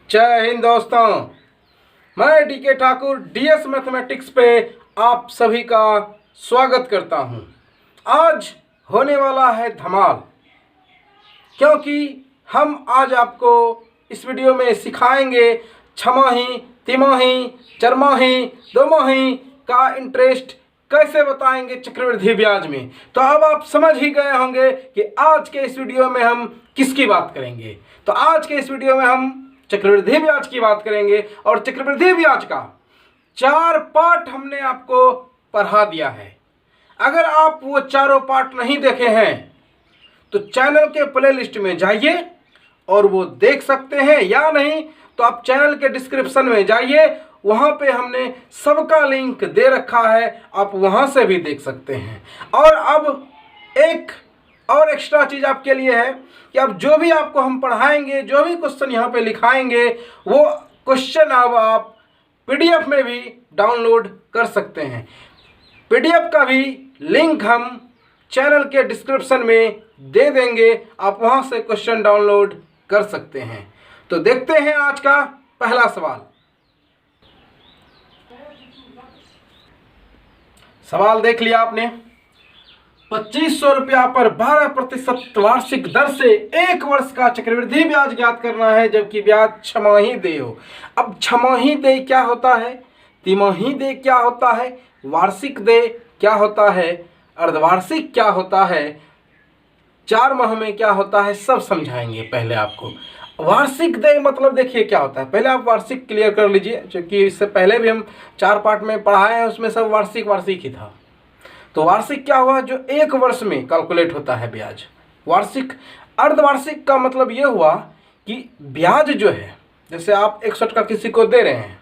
जय हिंद दोस्तों, मैं डीके ठाकुर डीएस मैथमेटिक्स पे आप सभी का स्वागत करता हूं। आज होने वाला है धमाल, क्योंकि हम आज आपको इस वीडियो में सिखाएंगे छमाही, तिमाही, चरमाही, दोमाही का इंटरेस्ट कैसे बताएंगे चक्रवृद्धि ब्याज में। तो अब आप समझ ही गए होंगे कि आज के इस वीडियो में हम किसकी बात करेंगे। तो आज के इस वीडियो में हम चक्रवृद्धि ब्याज की बात करेंगे और चक्रवृद्धि ब्याज का 4 पार्ट हमने आपको पढ़ा दिया है। अगर आप वो चारों पार्ट नहीं देखे हैं तो चैनल के प्लेलिस्ट में जाइए और वो देख सकते हैं, या नहीं तो आप चैनल के डिस्क्रिप्शन में जाइए, वहाँ पे हमने सबका लिंक दे रखा है, आप वहाँ से भी देख सकते हैं। और अब एक और एक्स्ट्रा चीज़ आपके लिए है कि अब जो भी आपको हम पढ़ाएंगे, जो भी क्वेश्चन यहाँ पे लिखाएंगे, वो क्वेश्चन अब आप पीडीएफ में भी डाउनलोड कर सकते हैं। पीडीएफ का भी लिंक हम चैनल के डिस्क्रिप्शन में दे देंगे, आप वहाँ से क्वेश्चन डाउनलोड कर सकते हैं। तो देखते हैं आज का पहला सवाल। सवाल देख लिया आपने। 2500 रुपया पर 12% वार्षिक दर से 1 वर्ष का चक्रवृद्धि ब्याज ज्ञात करना है, जबकि ब्याज छमाही देय हो। अब छमाही देय क्या होता है, तिमाही देय क्या होता है, वार्षिक देय क्या होता है, अर्धवार्षिक क्या होता है, 4 माह में क्या होता है, सब समझाएंगे। पहले आपको वार्षिक देय मतलब देखिए क्या होता है। पहले आप वार्षिक क्लियर कर लीजिए, क्योंकि इससे पहले भी हम 4 पार्ट में पढ़ाए हैं, उसमें सब वार्षिक ही था। तो वार्षिक क्या हुआ, जो 1 वर्ष में कैलकुलेट होता है ब्याज, वार्षिक। अर्धवार्षिक का मतलब ये हुआ कि ब्याज जो है, जैसे आप 61 का किसी को दे रहे हैं,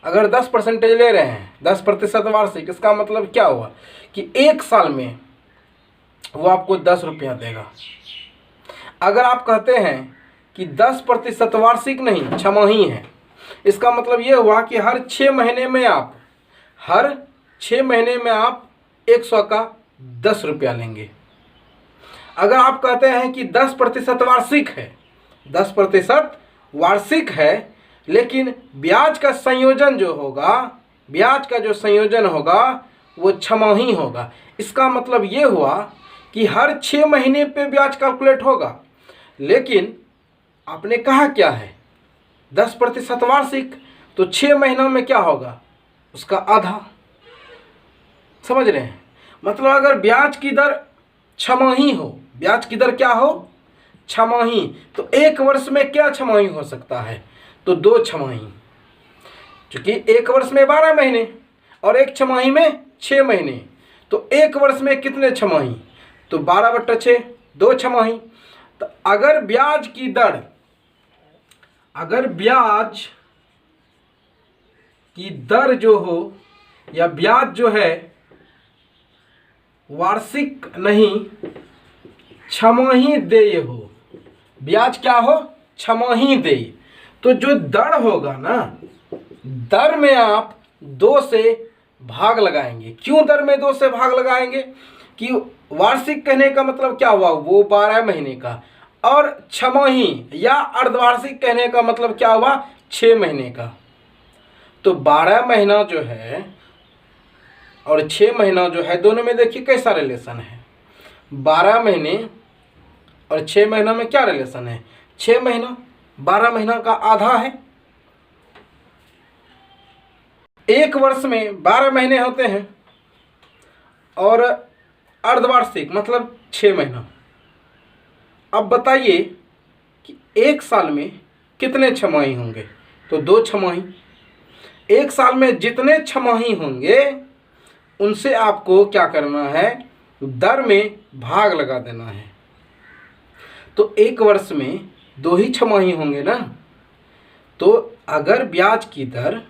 अगर 10% ले रहे हैं, 10% वार्षिक, इसका मतलब क्या हुआ कि 1 साल में वो आपको 10 रुपया देगा। अगर आप कहते हैं कि 10% वार्षिक नहीं छमाही है, इसका मतलब ये हुआ कि हर 6 महीने में आप 100 का 10 रुपया लेंगे। अगर आप कहते हैं कि 10% वार्षिक है, 10% वार्षिक है, लेकिन ब्याज का संयोजन जो होगा, ब्याज का जो संयोजन होगा वो छमाही होगा, इसका मतलब ये हुआ कि हर 6 महीने पे ब्याज कैलकुलेट होगा। लेकिन आपने कहा क्या है, 10% वार्षिक, तो 6 महीनों में क्या होगा, उसका आधा। समझ रहे हैं, मतलब अगर ब्याज की दर छमाही हो, ब्याज की दर क्या हो, छमाही, तो 1 वर्ष में क्या छमाही हो सकता है, तो 2 छमाही। क्योंकि 1 वर्ष में 12 महीने और 1 छमाही में 6 महीने, तो 1 वर्ष में कितने छमाही, तो 12/6, 2 छमाही। तो अगर ब्याज की दर, अगर ब्याज की दर जो हो, या ब्याज जो है वार्षिक नहीं छमाही देय हो, ब्याज क्या हो, छमाही देय, तो जो दर होगा ना, दर में आप 2 से भाग लगाएंगे। क्यों दर में 2 से भाग लगाएंगे कि वार्षिक कहने का मतलब क्या हुआ, वो 12 महीने का, और छमाही या अर्धवार्षिक कहने का मतलब क्या हुआ, 6 महीने का। तो 12 महीना जो है और 6 महीना जो है, दोनों में देखिए कैसा रिलेशन है। 12 महीने और 6 महीना में क्या रिलेशन है, 6 महीना 12 महीना का आधा है। 1 वर्ष में 12 महीने होते हैं और अर्धवार्षिक मतलब 6 महीना। अब बताइए कि 1 साल में कितने छमाही होंगे, तो 2 छमाही। 1 साल में जितने छमाही होंगे उनसे आपको क्या करना है, दर में भाग लगा देना है। तो 1 वर्ष में 2 ही छमाही होंगे ना, तो अगर ब्याज की दर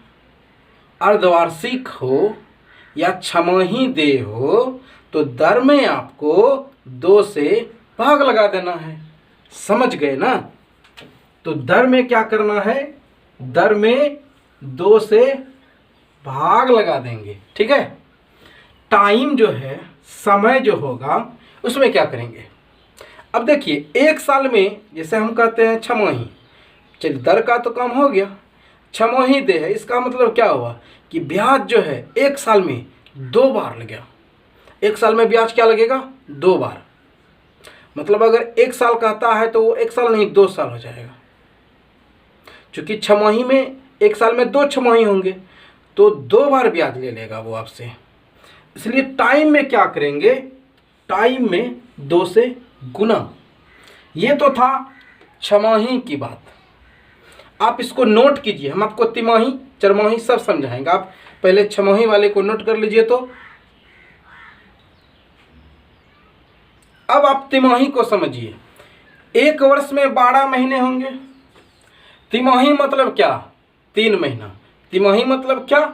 अर्धवार्षिक हो या छमाही देय हो, तो दर में आपको 2 से भाग लगा देना है। समझ गए ना। तो दर में क्या करना है, दर में 2 से भाग लगा देंगे, ठीक है। टाइम जो है, समय जो होगा, उसमें क्या करेंगे। अब देखिए 1 साल में, जैसे हम कहते हैं छमाही, चलिए दर का तो काम हो गया, छमाही दे है, इसका मतलब क्या हुआ कि ब्याज जो है 1 साल में 2 बार लग गया। 1 साल में ब्याज क्या लगेगा? 2 बार। मतलब अगर 1 साल कहता है तो वो 1 साल नहीं 2 साल हो जाएगा, क्योंकि छमाही में 1 साल में 2 छमाही होंगे, तो 2 बार ब्याज ले लेगा वो आपसे। इसलिए टाइम में क्या करेंगे, टाइम में 2 से गुना। ये तो था छमाही की बात। आप इसको नोट कीजिए, हम आपको तिमाही चरमाही सब समझाएंगे। आप पहले छमाही वाले को नोट कर लीजिए। तो अब आप तिमाही को समझिए। 1 वर्ष में 12 महीने होंगे। तिमाही मतलब क्या? 3 महीना। तिमाही मतलब क्या?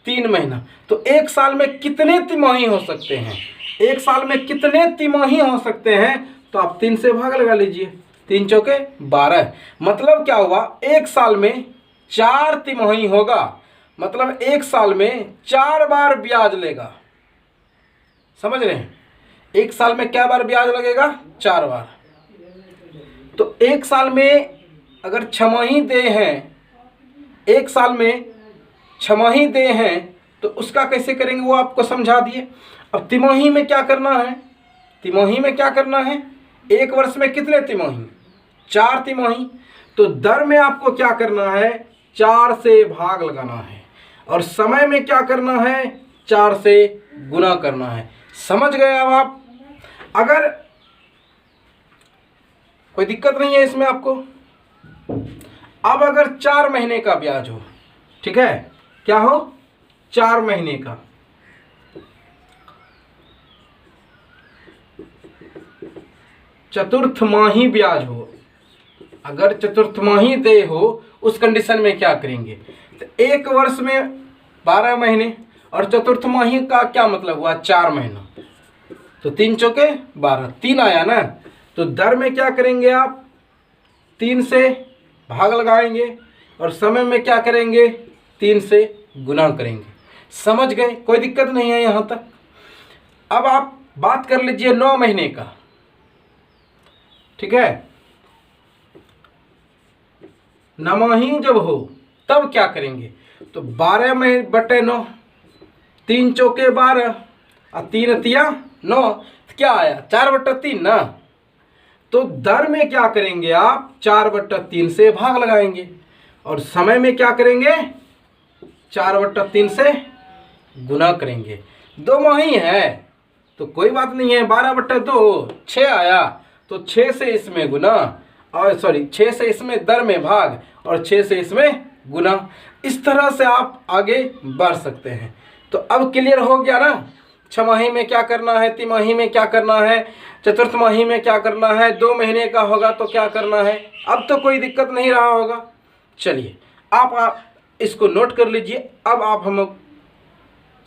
3 महीना। तो 1 साल में कितने तिमाही हो सकते हैं? 1 साल में कितने तिमाही हो सकते हैं? तो आप 3 से भाग लगा लीजिए। 3 चौके 12। मतलब क्या हुआ? 1 साल में 4 तिमाही होगा। मतलब 1 साल में 4 बार ब्याज लेगा। समझ रहे हैं? 1 साल में क्या बार ब्याज लगेगा? 4 बार। तो 1 साल में अगर छमाही दे हैं, 1 साल में छमाही दे हैं, तो उसका कैसे करेंगे वो आपको समझा दिए। अब तिमाही में क्या करना है? तिमाही में क्या करना है? 1 वर्ष में कितने तिमाही? 4 तिमाही। तो दर में आपको क्या करना है? 4 से भाग लगाना है। और समय में क्या करना है? 4 से गुना करना है। समझ गए अब आप? अगर कोई दिक्कत नहीं है इसमें आपको। अब अगर 4 महीने का ब्याज हो, ठीक है, क्या हो? 4 महीने का। चतुर्थमाही ब्याज हो, अगर चतुर्थमाही दे हो, उस कंडीशन में क्या करेंगे? तो 1 वर्ष में 12 महीने और चतुर्थमाही का क्या मतलब हुआ? 4 महीना। तो 3 चौके 12, 3 आया ना। तो दर में क्या करेंगे आप? 3 से भाग लगाएंगे और समय में क्या करेंगे? 3 से गुना करेंगे। समझ गए? कोई दिक्कत नहीं है यहाँ तक। अब आप बात कर लीजिए 9 महीने का, ठीक है। नौमाही जब हो तब क्या करेंगे? तो 12 में बटे 9, 3 चौके 12 और 3 तिया 9, तो क्या आया? 4/3 ना। तो दर में क्या करेंगे आप? 4/3 से भाग लगाएंगे और समय में क्या करेंगे? 4/3 से गुना करेंगे। 2 माही है तो कोई बात नहीं है, 12/2 6 आया, तो 6 से इसमें गुना, और 6 से इसमें दर में भाग और 6 से इसमें गुना। इस तरह से आप आगे बढ़ सकते हैं। तो अब क्लियर हो गया ना? छमाही में क्या करना है, तिमाही में क्या करना है, चतुर्थमाही में क्या करना है, 2 महीने का होगा तो क्या करना है। अब तो कोई दिक्कत नहीं रहा होगा। चलिए आप इसको नोट कर लीजिए। अब आप हम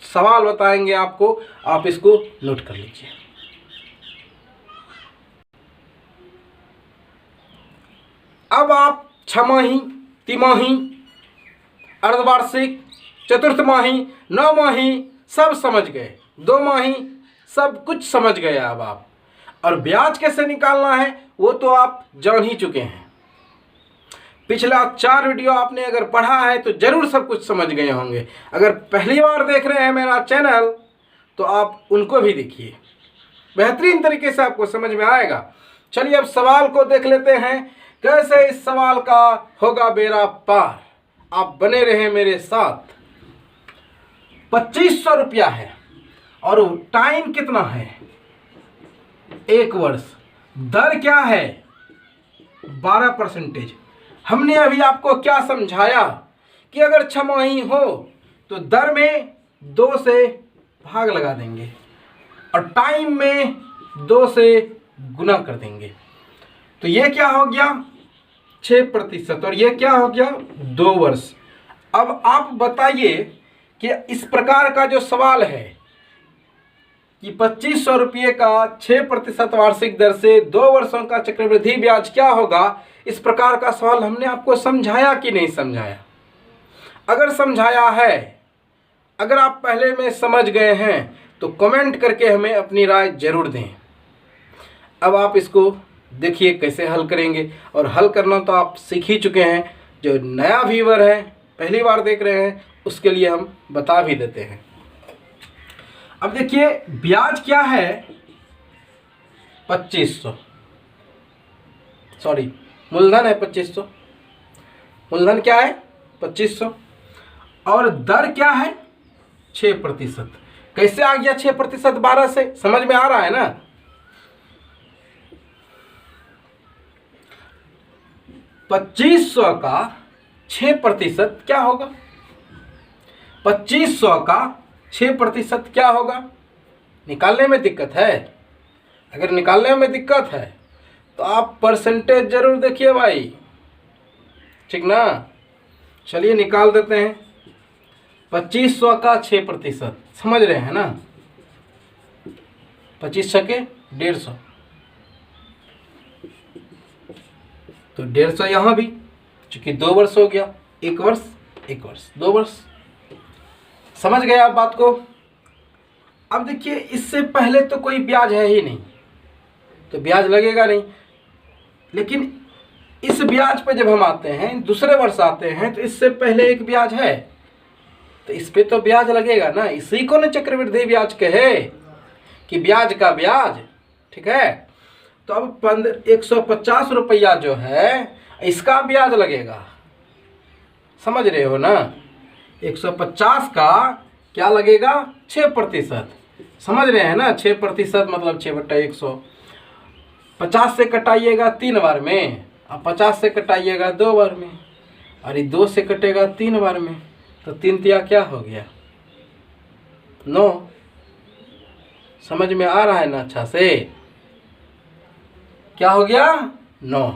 सवाल बताएंगे आपको, आप इसको नोट कर लीजिए। अब आप छमाही, तिमाही, अर्धवार्षिक, चतुर्थमाही, 9 माही सब समझ गए, 2 माही सब कुछ समझ गए अब आप। और ब्याज कैसे निकालना है वो तो आप जान ही चुके हैं। पिछला 4 वीडियो आपने अगर पढ़ा है तो जरूर सब कुछ समझ गए होंगे। अगर पहली बार देख रहे हैं मेरा चैनल तो आप उनको भी देखिए, बेहतरीन तरीके से आपको समझ में आएगा। चलिए अब सवाल को देख लेते हैं, कैसे इस सवाल का होगा बेड़ा पार। आप बने रहे मेरे साथ। 2500 रुपया है और टाइम कितना है? 1 वर्ष। दर क्या है? 12%। हमने अभी आपको क्या समझाया कि अगर छमाही हो तो दर में 2 से भाग लगा देंगे और टाइम में 2 से गुना कर देंगे। तो ये क्या हो गया? 6% और ये क्या हो गया? 2 वर्ष। अब आप बताइए कि इस प्रकार का जो सवाल है कि 2500 रुपये का 6% वार्षिक दर से 2 वर्षों का चक्रवृद्धि ब्याज क्या होगा, इस प्रकार का सवाल हमने आपको समझाया कि नहीं समझाया? अगर समझाया है, अगर आप पहले में समझ गए हैं तो कमेंट करके हमें अपनी राय जरूर दें। अब आप इसको देखिए कैसे हल करेंगे। और हल करना तो आप सीख ही चुके हैं, जो नया व्यूवर है पहली बार देख रहे हैं उसके लिए हम बता भी देते हैं। अब देखिए ब्याज क्या है, 2500, सॉरी मूलधन है 2500, मूलधन क्या है 2500, और दर क्या है 6%। कैसे आ गया 6% 12 से, समझ में आ रहा है ना। 2500 का 6% क्या होगा, 2500 का 6% क्या होगा। निकालने में दिक्कत है, अगर निकालने में दिक्कत है तो आप परसेंटेज जरूर देखिए भाई, ठीक ना। चलिए निकाल देते हैं। 2500 का 6%, समझ रहे हैं ना, 2500 के 150, तो 150 यहाँ भी, चूंकि 2 वर्ष हो गया, 1 वर्ष 1 वर्ष 2 वर्ष। समझ गए आप बात को। अब देखिए इससे पहले तो कोई ब्याज है ही नहीं, तो ब्याज लगेगा नहीं। लेकिन इस ब्याज पे जब हम आते हैं, दूसरे वर्ष आते हैं, तो इससे पहले एक ब्याज है, तो इस पे तो ब्याज लगेगा ना। इसी को न चक्रवृद्धि ब्याज कहे, कि ब्याज का ब्याज, ठीक है। तो अब 150 रुपया जो है इसका ब्याज लगेगा, समझ रहे हो ना। 150 का क्या लगेगा 6%, समझ रहे हैं ना। 6% मतलब 6/100। 50 से कटाइएगा 3 बार में, और 50 से कटाइएगा 2 बार में, और ये 2 से कटेगा 3 बार में, तो 3 तिया क्या हो गया 9। समझ में आ रहा है ना अच्छा से, क्या हो गया 9,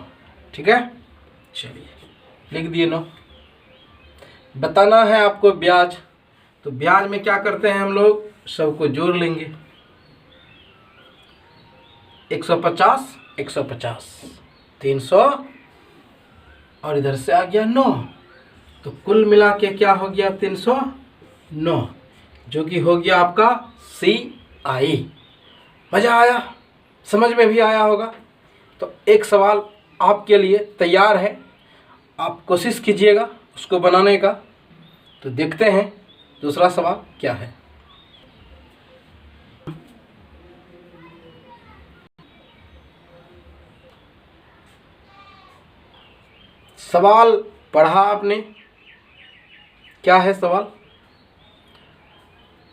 ठीक है। चलिए लिख दिए 9। बताना है आपको ब्याज, तो ब्याज में क्या करते हैं हम लोग, सबको जोड़ लेंगे। 150 150 300, और इधर से आ गया 9, तो कुल मिला के क्या हो गया 309, जो कि हो गया आपका CI। मज़ा आया, समझ में भी आया होगा। तो एक सवाल आपके लिए तैयार है, आप कोशिश कीजिएगा उसको बनाने का। तो देखते हैं दूसरा सवाल क्या है। सवाल पढ़ा आपने, क्या है सवाल।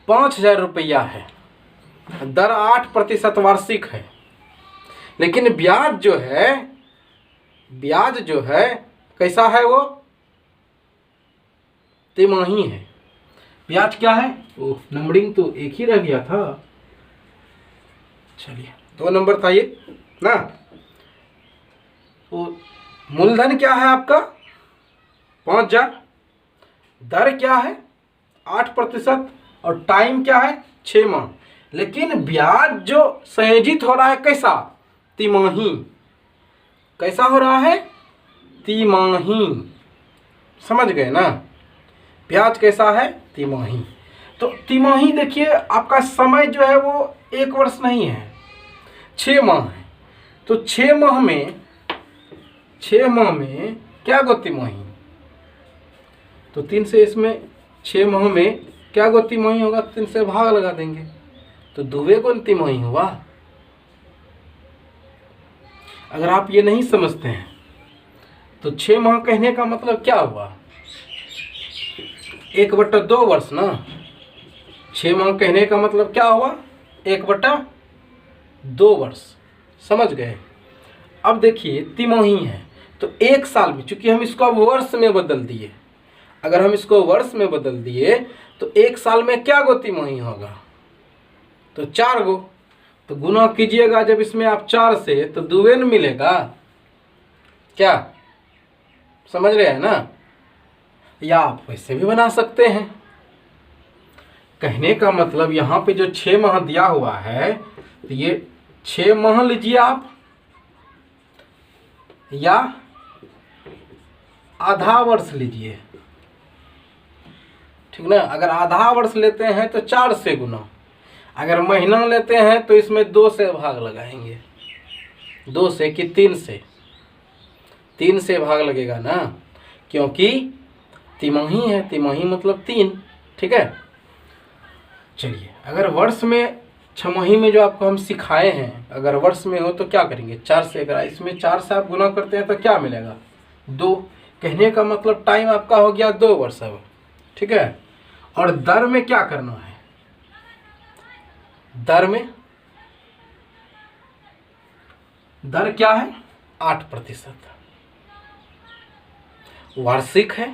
5000 रुपया है, दर 8% वार्षिक है, लेकिन ब्याज जो है कैसा है, वो तिमाही है। ब्याज क्या है, ओह नंबरिंग तो एक ही रह गया था, चलिए 2 नंबर था ये ना। तो मूलधन क्या है आपका 5000, दर क्या है 8%, और टाइम क्या है 6 माह। लेकिन ब्याज जो संयोजित हो रहा है कैसा, तिमाही। कैसा हो रहा है, तिमाही। समझ गए ना, ब्याज कैसा है तिमाही। तो तिमाही देखिए आपका समय जो है वो 1 वर्ष नहीं है, 6 माह है। तो 6 माह में क्या गो तिमाही, तो 3 से इसमें 6 माह में क्या गो तिमाही होगा, 3 से भाग लगा देंगे, तो 2 को तिमाही हुआ। अगर आप ये नहीं समझते हैं तो 6 माह कहने का मतलब क्या हुआ, 1/2 वर्ष ना। 6 माह कहने का मतलब क्या हुआ, 1/2 वर्ष। समझ गए। अब देखिए तिमाही है, तो 1 साल में, चूंकि हम इसको अब वर्ष में बदल दिए, अगर हम इसको वर्ष में बदल दिए तो 1 साल में क्या गो तिमाही होगा, तो 4 गो। तो गुना कीजिएगा जब इसमें आप 4 से, तो 2 न मिलेगा क्या, समझ रहे हैं ना। या आप वैसे भी बना सकते हैं। कहने का मतलब यहाँ पे जो 6 माह दिया हुआ है, तो ये 6 माह लीजिए आप, या आधा वर्ष लीजिए, ठीक ना। अगर आधा वर्ष लेते हैं तो 4 से गुना, अगर महीना लेते हैं तो इसमें 2 से भाग लगाएंगे, 2 से कि 3 से? 3 से भाग लगेगा ना, क्योंकि तिमाही है, तिमाही मतलब 3। ठीक है, चलिए अगर वर्ष में छमाही में जो आपको हम सिखाए हैं, अगर वर्ष में हो तो क्या करेंगे? 4 से, अगर इसमें 4 से आप गुना करते हैं तो क्या मिलेगा? 2। कहने का मतलब टाइम आपका हो गया 2 वर्ष अब। ठीक है, और दर में क्या करना है? दर क्या है? 8%। वार्षिक है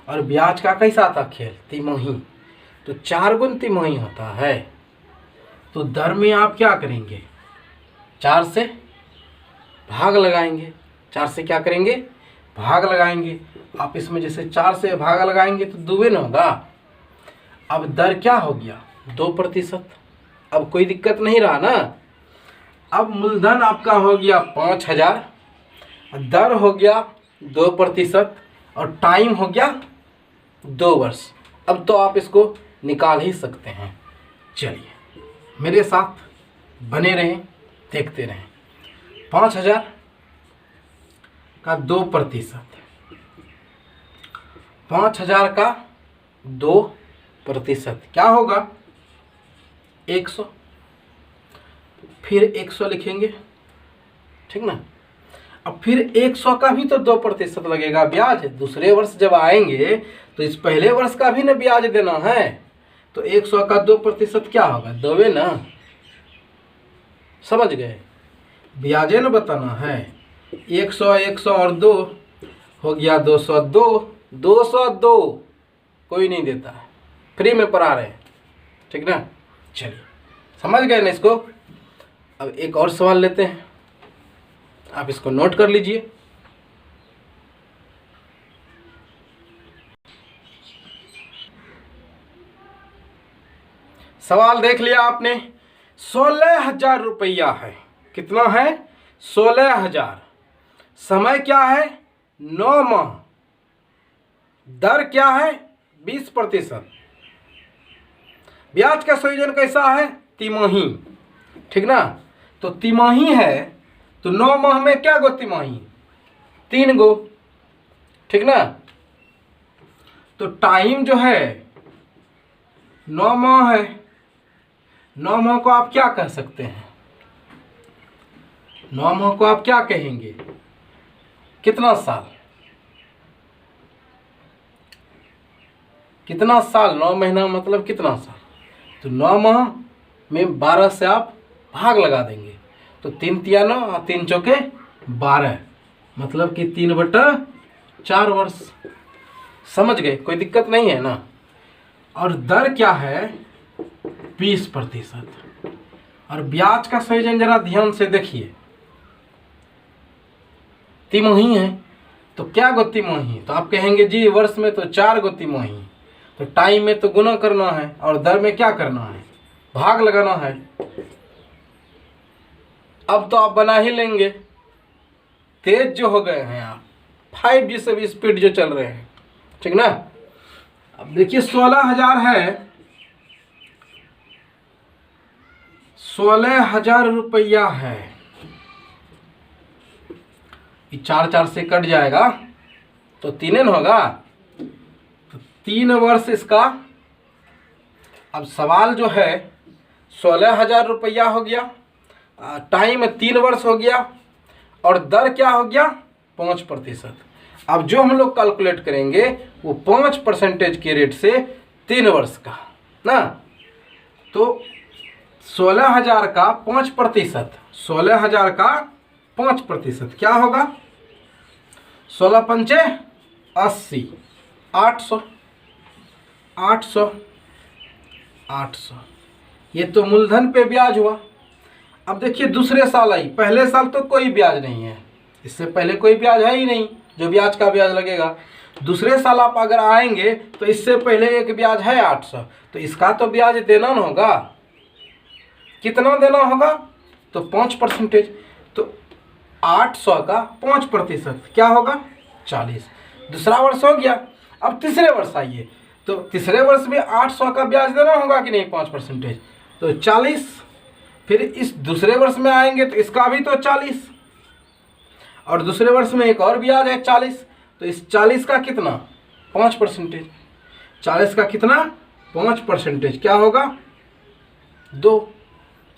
और ब्याज का कैसा था खेल? तिमाही, तो 4 गुण तिमाही होता है। तो दर में आप क्या करेंगे? 4 से भाग लगाएंगे। 4 से क्या करेंगे? भाग लगाएंगे। आप इसमें जैसे 4 से भाग लगाएंगे तो दुगुना होगा। अब दर क्या हो गया? 2%। अब कोई दिक्कत नहीं रहा ना। अब मूलधन आपका हो गया 5000, दर हो गया 2% और टाइम हो गया 2 वर्ष। अब तो आप इसको निकाल ही सकते हैं। चलिए मेरे साथ बने रहें, देखते रहें। 5000 का 2%, 5000 का 2% क्या होगा? 100। फिर 100 लिखेंगे, ठीक ना। अब फिर 100 का भी तो 2% लगेगा ब्याज। दूसरे वर्ष जब आएंगे तो इस पहले वर्ष का भी ना ब्याज देना है। तो 100 का 2% क्या होगा? 2 ना, समझ गए? ब्याजे ना बताना है। 100 100 और 2 हो गया 202। 202 कोई नहीं देता है, फ्री में पढ़ा रहे हैं, ठीक ना। चलिए समझ गए ना इसको। अब एक और सवाल लेते हैं, आप इसको नोट कर लीजिए। सवाल देख लिया आपने। 16,000 रुपया है। कितना है? 16,000। समय क्या है? 9 माह। दर क्या है? 20%। ब्याज का संयोजन कैसा है? तिमाही, ठीक ना। तो तिमाही है तो 9 माह में क्या गो तिमाही? 3 गो, ठीक ना। तो टाइम जो है 9 माह है। 9 माह को आप क्या कह सकते हैं? 9 माह को आप क्या कहेंगे? कितना साल? कितना साल? 9 महीना मतलब कितना साल? तो 9 माह में 12 से आप भाग लगा देंगे। तो 3 तिया 9 और 3 चौके 12, मतलब कि 3/4 वर्ष। समझ गए? कोई दिक्कत नहीं है ना। और दर क्या है? 20%। और ब्याज का संयोजन जरा ध्यान से देखिए। तिमाही है तो क्या गो तिमाही? तो आप कहेंगे जी वर्ष में तो 4 गो तिमाही। तो टाइम में तो गुना करना है और दर में क्या करना है? भाग लगाना है। अब तो आप बना ही लेंगे। तेज जो हो गए हैं आप, 5G से भी स्पीड जो चल रहे हैं, ठीक ना। अब देखिए 16,000 है, 16,000 रुपया है। ये 4 से कट जाएगा तो 3 होगा। तो 3 वर्ष इसका। अब सवाल जो है 16,000 रुपया हो गया, टाइम 3 वर्ष हो गया और दर क्या हो गया? 5%। अब जो हम लोग कैलकुलेट करेंगे वो 5% के रेट से 3 वर्ष का ना। तो 16,000 का 5%, 16,000 का 5% क्या होगा? 16 पंचे 80, 800, 800, 800। ये तो मूलधन पे ब्याज हुआ। अब देखिए दूसरे साल आई, पहले साल तो कोई ब्याज नहीं है, इससे पहले कोई ब्याज है ही नहीं जो ब्याज का ब्याज लगेगा। दूसरे साल आप अगर आएंगे तो इससे पहले एक ब्याज है 800, तो इसका तो ब्याज देना ना होगा। कितना देना होगा? तो 5%। तो 800 का 5% क्या होगा? 40। दूसरा वर्ष हो गया। अब तीसरे वर्ष आइए तो तीसरे वर्ष में 800 का ब्याज देना होगा कि नहीं? 5%। तो 40 फिर इस दूसरे वर्ष में आएंगे तो इसका भी तो 40, और दूसरे वर्ष में एक और ब्याज है 40, तो इस 40 का कितना 5%, 40 का कितना 5%, क्या होगा 2।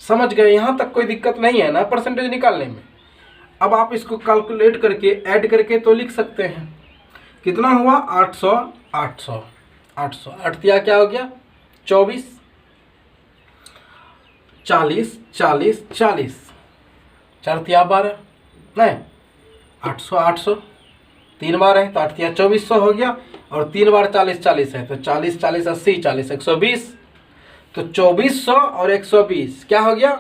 समझ गए? यहाँ तक कोई दिक्कत नहीं है ना परसेंटेज निकालने में। अब आप इसको कैलकुलेट करके ऐड करके तो लिख सकते हैं। कितना हुआ 800, 800, 800, 8 क्या हो गया 24, 40, 40, 40, 4 12, नहीं 800, 800, 3 बार है तो 8 2400 हो गया, और 3 बार 40 40 है तो 40 40 80 40 120, तो 2400 और 120 क्या हो गया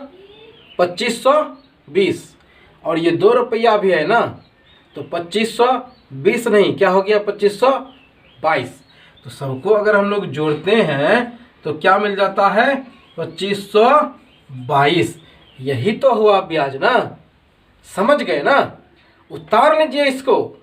2520, और ये 2 रुपया भी है ना तो 2520 नहीं क्या हो गया 2522। तो सबको अगर हम लोग जोड़ते हैं तो क्या मिल जाता है 2522। यही तो हुआ ब्याज ना, समझ गए ना? उतार लीजिए इसको।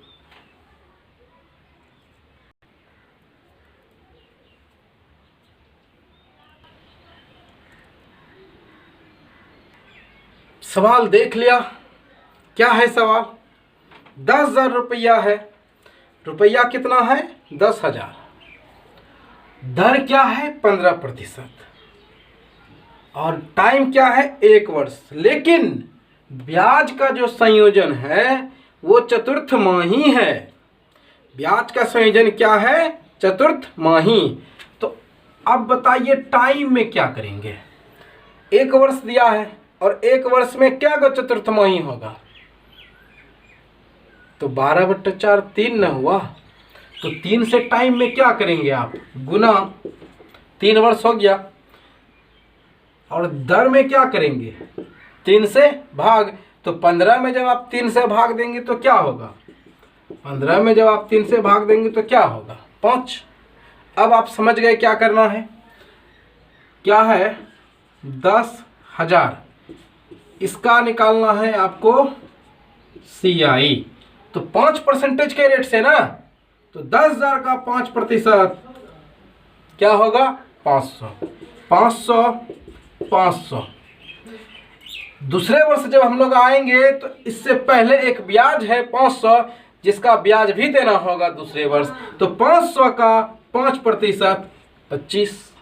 सवाल देख लिया, क्या है सवाल? 10,000 रुपया है, रुपया कितना है 10,000, दर क्या है 15%, और टाइम क्या है 1 वर्ष। लेकिन ब्याज का जो संयोजन है वो चतुर्थमाही है। ब्याज का संयोजन क्या है चतुर्थमाही। तो अब बताइए टाइम में क्या करेंगे? 1 वर्ष दिया है और 1 वर्ष में क्या को चतुर्थमाही होगा, तो 12/4 3 न हुआ, तो 3 से टाइम में क्या करेंगे आप गुना, 3 वर्ष हो गया, और दर में क्या करेंगे 3 से भाग, तो 15 में जब आप 3 से भाग देंगे तो क्या होगा, 15 में जब आप 3 से भाग देंगे तो क्या होगा 5। अब आप समझ गए क्या करना है, क्या है 10,000, इसका निकालना है आपको CI, तो 5% के रेट से ना, तो 10,000 का 5% क्या होगा 500, 500, 500। दूसरे वर्ष जब हम लोग आएंगे तो इससे पहले एक ब्याज है 500 जिसका ब्याज भी देना होगा दूसरे वर्ष, तो 500 का 5% 25।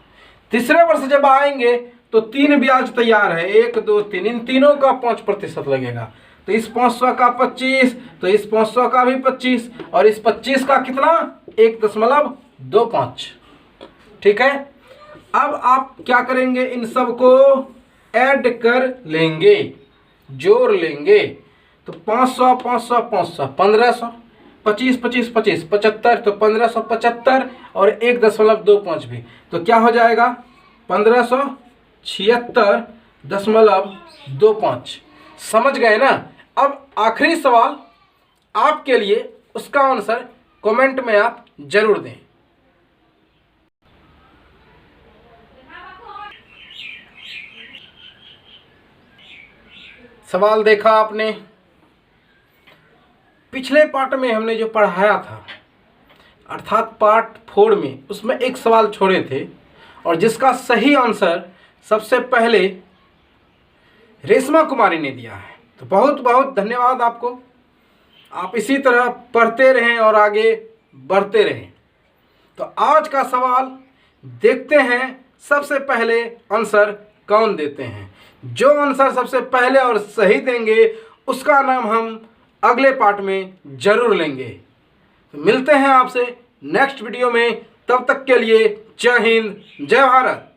तीसरे वर्ष जब आएंगे तो 3 ब्याज तैयार है 1 2 3, इन तीनों का 5% लगेगा, तो इस 500 का 25, तो इस 500 का भी 25, और इस 25 का कितना 1.25। ठीक है। अब आप क्या करेंगे, इन सब को ऐड कर लेंगे, जोड़ लेंगे, तो 500 500 500 1500, 25 25 25 75, तो 1575 और 1.25 भी, तो क्या हो जाएगा 1576.25। समझ गए ना? अब आखिरी सवाल आपके लिए, उसका आंसर कमेंट में आप जरूर दें। सवाल देखा आपने? पिछले पार्ट में हमने जो पढ़ाया था अर्थात पार्ट 4 में, उसमें एक सवाल छोड़े थे और जिसका सही आंसर सबसे पहले रेशमा कुमारी ने दिया है। तो बहुत बहुत धन्यवाद आपको। आप इसी तरह पढ़ते रहें और आगे बढ़ते रहें। तो आज का सवाल देखते हैं सबसे पहले आंसर कौन देते हैं। जो आंसर सबसे पहले और सही देंगे उसका नाम हम अगले पार्ट में जरूर लेंगे। तो मिलते हैं आपसे नेक्स्ट वीडियो में, तब तक के लिए जय हिंद, जय भारत।